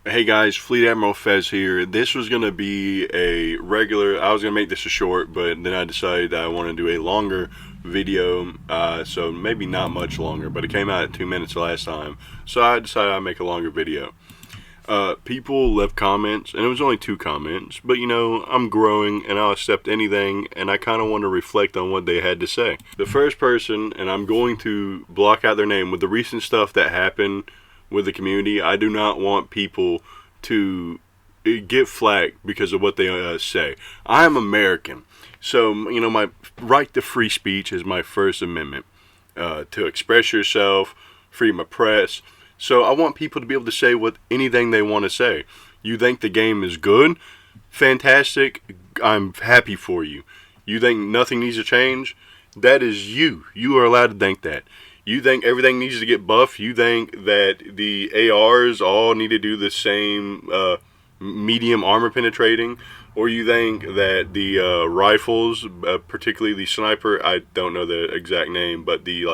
Hey guys, Fleet Admiral Fez here. This was going to be a regular, I was going to make this a short, but then I decided that I want to do a longer video, so maybe not much longer, but it came out at 2 minutes last time, so I decided I'd make a longer video. People left comments, and it was only 2 comments, but I'm growing, and I'll accept anything, and I kind of want to reflect on what they had to say. The first person, and I'm going to block out their name, with the recent stuff that happened with the community, I do not want people to get flack because of what they say. I am American, so my right to free speech is my First Amendment, to express yourself, freedom of press. So I want people to be able to say anything they want to say. You think the game is good? Fantastic. I'm happy for you. You think nothing needs to change? That is you. You are allowed to think that. You think everything needs to get buffed? You think that the ARs all need to do the same medium armor penetrating? Or you think that the rifles, particularly the sniper, I don't know the exact name, but the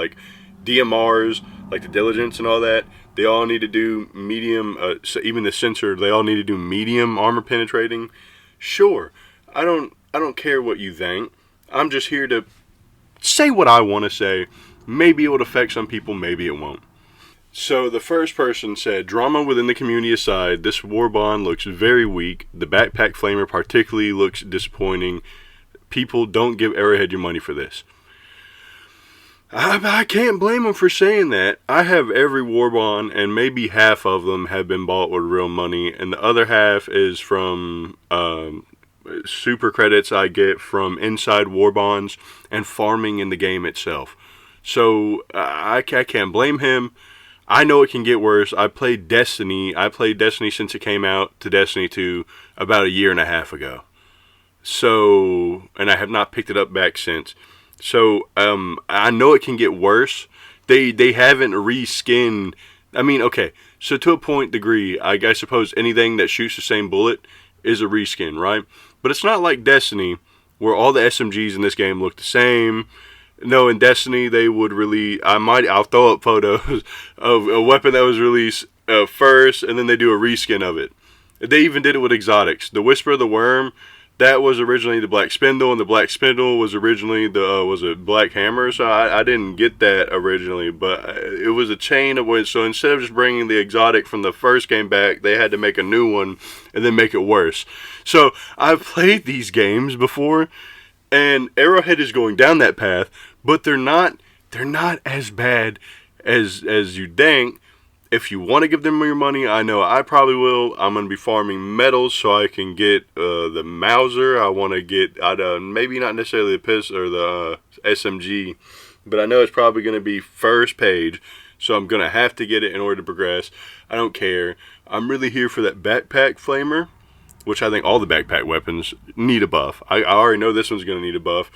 DMRs, like the diligence and all that, they all need to do medium, so even the sensor, they all need to do medium armor penetrating? Sure. I don't care what you think. I'm just here to say what I want to say. Maybe it would affect some people, maybe it won't. So the first person said, drama within the community aside, this Warbond looks very weak. The backpack flamer particularly looks disappointing. People, don't give Arrowhead your money for this. I can't blame them for saying that. I have every Warbond, and maybe half of them have been bought with real money, and the other half is from super credits I get from inside Warbonds and farming in the game itself. So I can't blame him. I know it can get worse. I played Destiny. I played Destiny since it came out to Destiny 2 about a year and a half ago. So, and I have not picked it up back since. So I know it can get worse. They haven't reskinned. I mean, okay. So to a point degree, I suppose anything that shoots the same bullet is a reskin, right? But it's not like Destiny, where all the SMGs in this game look the same. No, in Destiny they would release. I'll throw up photos of a weapon that was released first, and then they do a reskin of it. They even did it with exotics. The Whisper of the Worm, that was originally the Black Spindle, and the Black Spindle was originally the was a Black Hammer. So I didn't get that originally, but it was a chain of ways. So instead of just bringing the exotic from the first game back, they had to make a new one and then make it worse. So I've played these games before, and Arrowhead is going down that path, but they're not as bad as you think. If you want to give them your money, I know I probably will. I'm going to be farming medals so I can get the Mauser. I want to get, maybe not necessarily the pistol or the SMG, but I know it's probably going to be first page, so I'm going to have to get it in order to progress. I don't care. I'm really here for that backpack flamer, which I think all the backpack weapons need a buff. I already know this one's going to need a buff.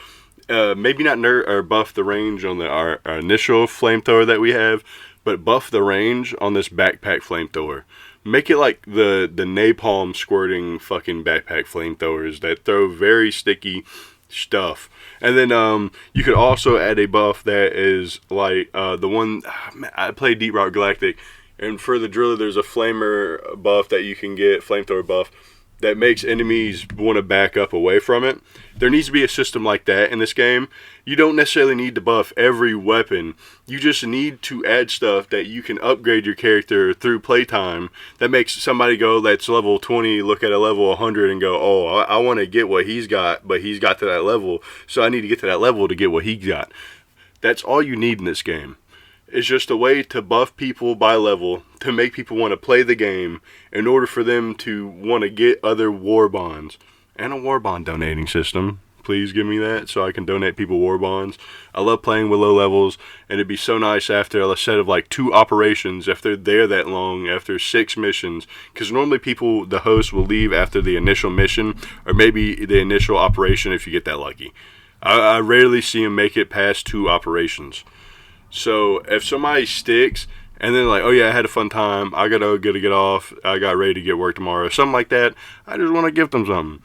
Maybe not buff the range on our initial flamethrower that we have, but buff the range on this backpack flamethrower. Make it like the napalm squirting fucking backpack flamethrowers that throw very sticky stuff. And then you could also add a buff that is like the one I played Deep Rock Galactic, and for the driller there's a flamer buff that you can get, flamethrower buff, that makes enemies want to back up away from it. There needs to be a system like that in this game. You don't necessarily need to buff every weapon. You just need to add stuff that you can upgrade your character through playtime that makes somebody go that's level 20 look at a level 100 and go, oh, I want to get what he's got, but he's got to that level, so I need to get to that level to get what he got. That's all you need in this game. It's just a way to buff people by level, to make people want to play the game in order for them to want to get other war bonds. And a war bond donating system. Please give me that so I can donate people war bonds. I love playing with low levels, and it'd be so nice after a set of like 2 operations, if they're there that long, after 6 missions. Because normally the host will leave after the initial mission, or maybe the initial operation if you get that lucky. I rarely see them make it past 2 operations. So if somebody sticks and then like, oh yeah, I had a fun time, I gotta get off, I got ready to get work tomorrow, something like that, I just want to give them something.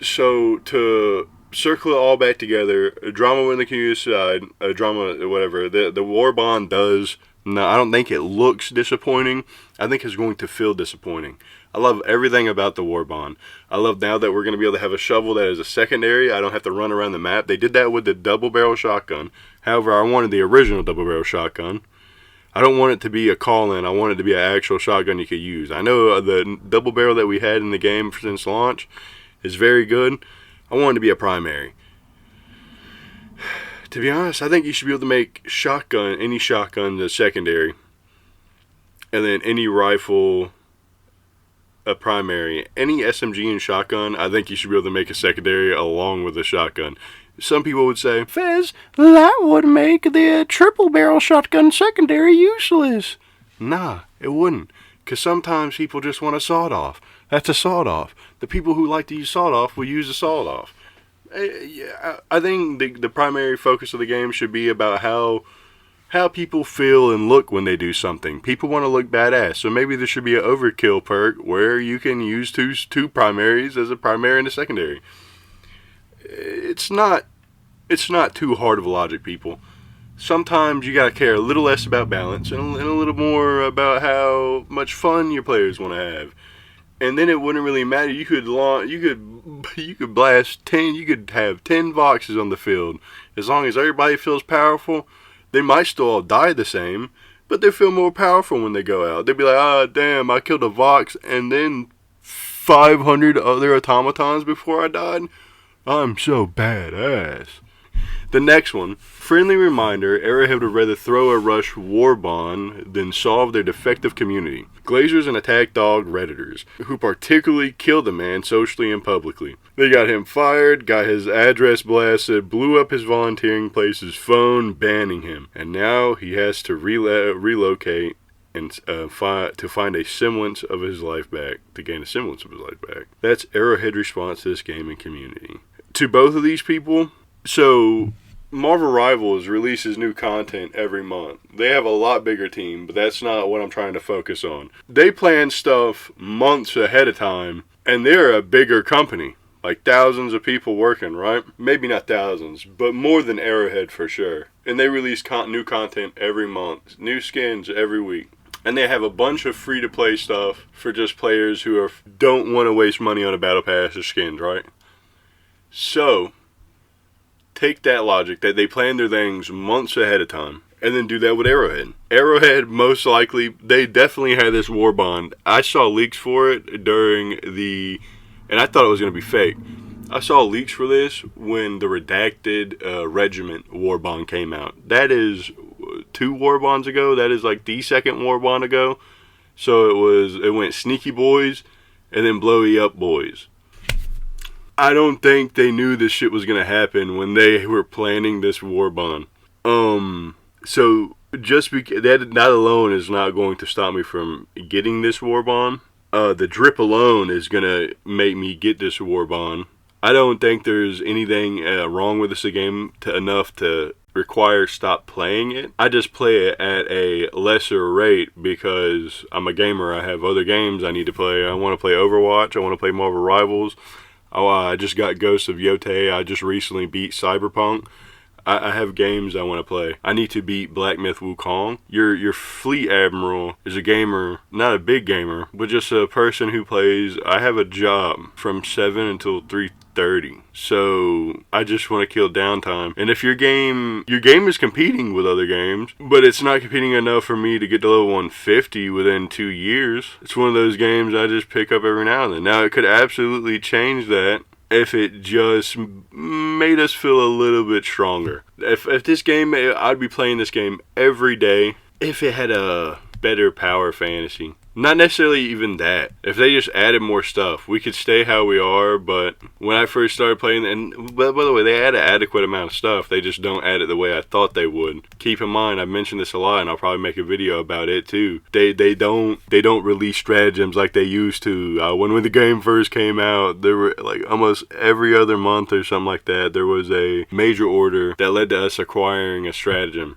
So to circle it all back together, drama in the community side, drama, whatever, the war bond does, no, I don't think it looks disappointing. I think is going to feel disappointing. I love everything about the Warbond. I love now that we're going to be able to have a shovel that is a secondary. I don't have to run around the map. They did that with the double barrel shotgun. However, I wanted the original double barrel shotgun. I don't want it to be a call-in. I want it to be an actual shotgun you could use. I know the double barrel that we had in the game since launch is very good. I want it to be a primary. To be honest, I think you should be able to make any shotgun a secondary. And then any rifle a primary. Any SMG and shotgun, I think you should be able to make a secondary along with a shotgun. Some people would say, Fez, that would make the triple barrel shotgun secondary useless. Nah, it wouldn't. Because sometimes people just want a sawed-off. That's a sawed-off. The people who like to use sawed-off will use a sawed-off. I think the primary focus of the game should be about how people feel and look when they do something. People want to look badass, so maybe there should be an overkill perk where you can use two primaries as a primary and a secondary. It's not too hard of a logic, people. Sometimes you gotta care a little less about balance and a little more about how much fun your players want to have. And then it wouldn't really matter. You could blast 10. You could have 10 Voxes on the field. As long as everybody feels powerful, they might still all die the same, but they feel more powerful when they go out. They'd be like, ah, damn, I killed a Vox and then 500 other automatons before I died. I'm so badass. The next one, friendly reminder, Arrowhead would rather throw a rush Warbond than solve their defective community. Glazers and attack dog Redditors, who particularly killed the man socially and publicly. They got him fired, got his address blasted, blew up his volunteering place's phone, banning him. And now he has to relocate and to find a semblance of his life back, to gain a semblance of his life back. That's Arrowhead's response to this gaming community. To both of these people, so Marvel Rivals releases new content every month. They have a lot bigger team, but that's not what I'm trying to focus on. They plan stuff months ahead of time, and they're a bigger company. Like thousands of people working, right? Maybe not thousands, but more than Arrowhead for sure. And they release new content every month, new skins every week. And they have a bunch of free-to-play stuff for just players who don't want to waste money on a battle pass or skins, right? So take that logic that they plan their things months ahead of time and then do that with Arrowhead. Arrowhead, most likely, they definitely had this Warbond. I saw leaks for it and I thought it was going to be fake. I saw leaks for this when the Redacted Regiment Warbond came out. That is 2 Warbonds ago. That is like the second Warbond ago. So it went Sneaky Boys and then Blowy Up Boys. I don't think they knew this shit was going to happen when they were planning this Warbond. So just that alone is not going to stop me from getting this Warbond. The drip alone is going to make me get this Warbond. I don't think there's anything wrong with this game enough to require stop playing it. I just play it at a lesser rate because I'm a gamer. I have other games I need to play. I want to play Overwatch. I want to play Marvel Rivals. I just got Ghosts of Yotei. I just recently beat Cyberpunk. I have games I want to play. I need to beat Black Myth Wukong. Your fleet admiral is a gamer, not a big gamer, but just a person who plays. I have a job from 7 until 3:30, so I just want to kill downtime. And if your game is competing with other games, but it's not competing enough for me to get to level 150 within 2 years, it's one of those games I just pick up every now and then. Now, it could absolutely change that if it just made us feel a little bit stronger. If this game, I'd be playing this game every day if it had a better power fantasy. Not necessarily even that. If they just added more stuff, we could stay how we are, but when I first started playing, and by the way, they add an adequate amount of stuff, they just don't add it the way I thought they would. Keep in mind, I've mentioned this a lot, and I'll probably make a video about it too. They don't release stratagems like they used to. When the game first came out, there were like almost every other month or something like that, there was a major order that led to us acquiring a stratagem.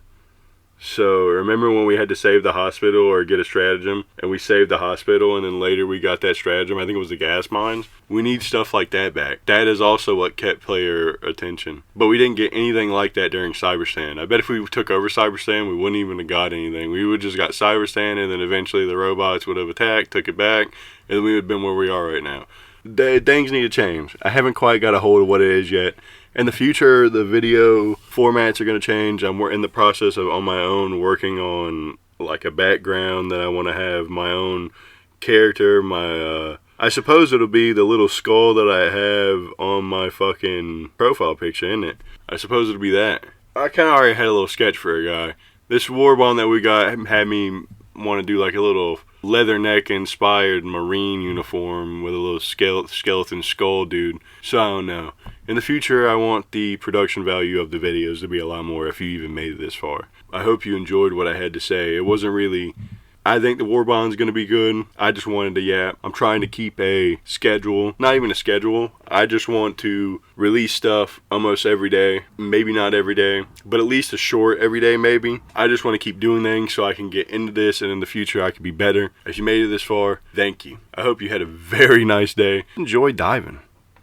So remember when we had to save the hospital or get a stratagem, and we saved the hospital, and then later we got that stratagem? I think it was the gas mines. We need stuff like that back. That is also what kept player attention. But we didn't get anything like that during Cyberstand. I bet if we took over Cyberstand, we wouldn't even have got anything. We would just got Cyberstand, and then eventually the robots would have attacked, took it back, and we would have been where we are right now. Things need to change. I haven't quite got a hold of what it is yet. In the future, the video formats are going to change. I'm in the process of, on my own, working on like a background that I want to have my own character. I suppose it'll be the little skull that I have on my fucking profile picture, isn't it? I suppose it'll be that. I kind of already had a little sketch for a guy. This Warbond that we got had me want to do like a little leather neck inspired marine uniform with a little skeleton skull dude. So I don't know. In the future, I want the production value of the videos to be a lot more if you even made it this far. I hope you enjoyed what I had to say. It wasn't really... I think the Warbond's going to be good. I just wanted to yap. I'm trying to keep a schedule. Not even a schedule. I just want to release stuff almost every day. Maybe not every day, but at least a short every day maybe. I just want to keep doing things so I can get into this, and in the future I can be better. If you made it this far, thank you. I hope you had a very nice day. Enjoy diving.